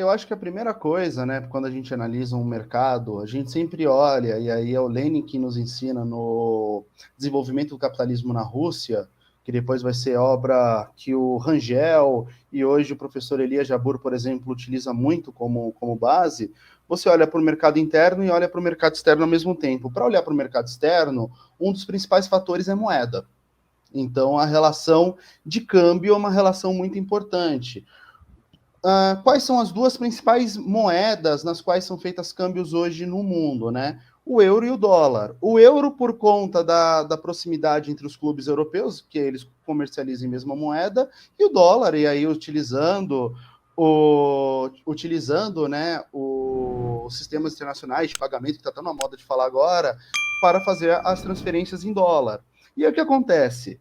Eu acho que a primeira coisa, né, quando a gente analisa um mercado, a gente sempre olha, e aí é o Lenin que nos ensina no desenvolvimento do capitalismo na Rússia, que depois vai ser obra que o Rangel e hoje o professor Elias Jabbour, por exemplo, utiliza muito como base. Você olha para o mercado interno e olha para o mercado externo ao mesmo tempo. Para olhar para o mercado externo, um dos principais fatores é moeda. Então, a relação de câmbio é uma relação muito importante. Quais são as duas principais moedas nas quais são feitas câmbios hoje no mundo, né? O euro e o dólar. O euro, por conta da proximidade entre os clubes europeus, que eles comercializam em mesma moeda, e o dólar, e aí utilizando né, os sistemas internacionais de pagamento, que está tão na moda de falar agora, para fazer as transferências em dólar. E aí o que acontece?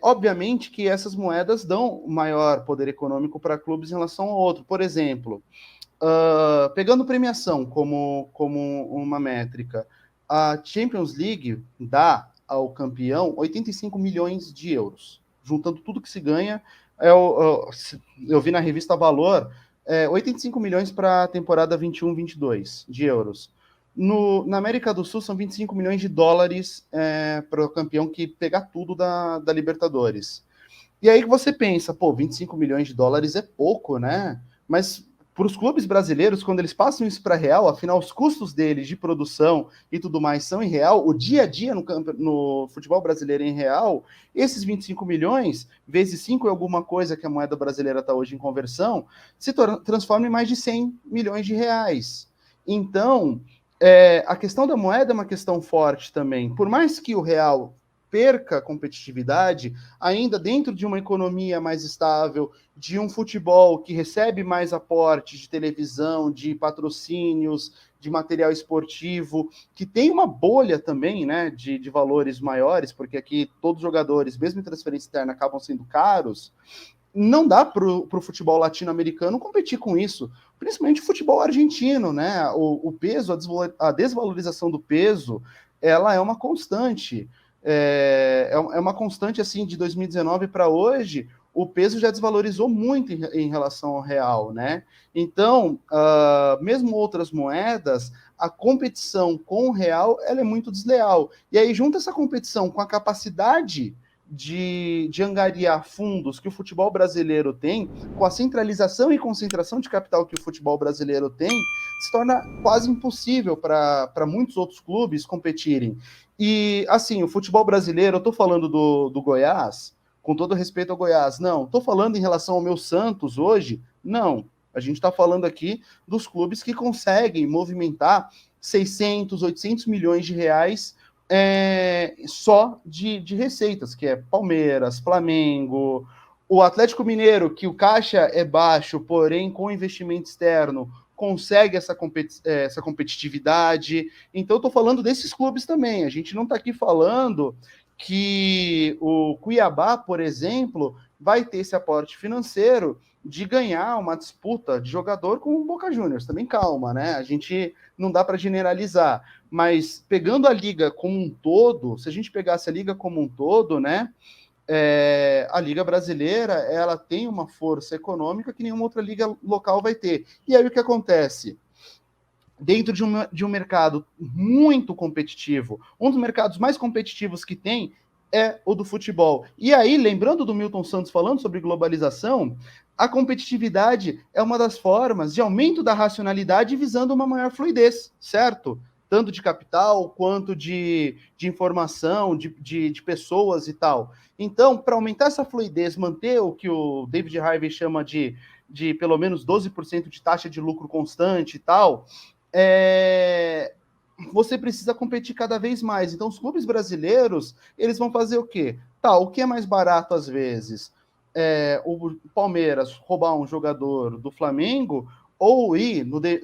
Obviamente que essas moedas dão maior poder econômico para clubes em relação ao outro. Por exemplo, pegando premiação como uma métrica, a Champions League dá ao campeão 85 milhões de euros. Juntando tudo que se ganha, eu vi na revista Valor, 85 milhões para a temporada 21-22 de euros. Na América do Sul são 25 milhões de dólares para o campeão que pegar tudo da Libertadores. E aí que você pensa, pô, 25 milhões de dólares é pouco, né? Mas para os clubes brasileiros, quando eles passam isso para real, afinal, os custos deles de produção e tudo mais são em real, o dia a dia no futebol brasileiro é em real, esses 25 milhões, vezes 5 é alguma coisa que a moeda brasileira está hoje em conversão, se transforma em mais de 100 milhões de reais. Então, a questão da moeda é uma questão forte também. Por mais que o real perca competitividade, ainda dentro de uma economia mais estável, de um futebol que recebe mais aporte de televisão, de patrocínios, de material esportivo, que tem uma bolha também, né, de valores maiores, porque aqui todos os jogadores, mesmo em transferência externa, acabam sendo caros. Não dá para o futebol latino-americano competir com isso, principalmente o futebol argentino, né? O peso, a desvalorização do peso, ela é uma constante. É uma constante assim de 2019 para hoje. O peso já desvalorizou muito em relação ao real, né? Então, mesmo outras moedas, a competição com o real ela é muito desleal. E aí junta essa competição com a capacidade de angariar fundos que o futebol brasileiro tem, com a centralização e concentração de capital que o futebol brasileiro tem, se torna quase impossível para muitos outros clubes competirem. E, assim, o futebol brasileiro, eu estou falando do Goiás, com todo respeito ao Goiás, não. Estou falando em relação ao meu Santos hoje, não. A gente está falando aqui dos clubes que conseguem movimentar 600, 800 milhões de reais só de receitas, que é Palmeiras, Flamengo, o Atlético Mineiro, que o caixa é baixo, porém com investimento externo consegue essa competitividade. Então, estou falando desses clubes também. A gente não está aqui falando que o Cuiabá, por exemplo, vai ter esse aporte financeiro de ganhar uma disputa de jogador com o Boca Juniors. Também calma, né? A gente não dá para generalizar. Mas pegando a liga como um todo, se a gente pegasse a liga como um todo, né? A Liga Brasileira ela tem uma força econômica que nenhuma outra liga local vai ter. E aí o que acontece? Dentro de um mercado muito competitivo, um dos mercados mais competitivos que tem é o do futebol. E aí, lembrando do Milton Santos falando sobre globalização, a competitividade é uma das formas de aumento da racionalidade visando uma maior fluidez, certo? Tanto de capital quanto de informação, de pessoas e tal. Então, para aumentar essa fluidez, manter o que o David Harvey chama de pelo menos 12% de taxa de lucro constante e tal, você precisa competir cada vez mais. Então, os clubes brasileiros, eles vão fazer o quê? Tá, o que é mais barato às vezes? O Palmeiras roubar um jogador do Flamengo ou ir no Del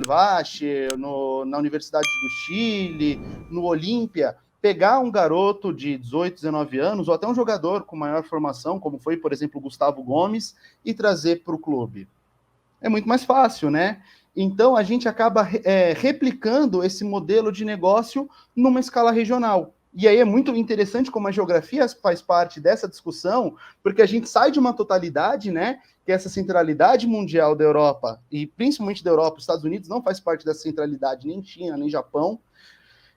Valle, na Universidade do Chile, no Olímpia, pegar um garoto de 18, 19 anos, ou até um jogador com maior formação, como foi, por exemplo, o Gustavo Gomes, e trazer para o clube. É muito mais fácil, né? Então, a gente acaba replicando esse modelo de negócio numa escala regional. E aí é muito interessante como a geografia faz parte dessa discussão, porque a gente sai de uma totalidade, né, que é essa centralidade mundial da Europa, e principalmente da Europa, os Estados Unidos não faz parte dessa centralidade, nem China, nem Japão,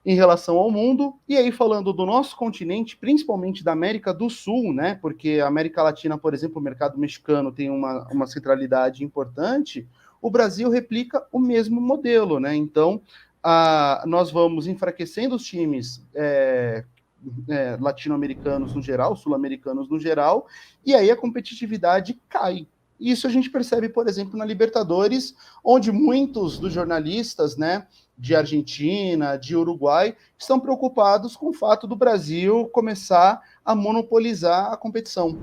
em relação ao mundo. E aí, falando do nosso continente, principalmente da América do Sul, né, porque a América Latina, por exemplo, o mercado mexicano tem uma centralidade importante, o Brasil replica o mesmo modelo, né? Então, nós vamos enfraquecendo os times latino-americanos no geral, sul-americanos no geral, e aí a competitividade cai. Isso a gente percebe, por exemplo, na Libertadores, onde muitos dos jornalistas, né, de Argentina, de Uruguai, estão preocupados com o fato do Brasil começar a monopolizar a competição.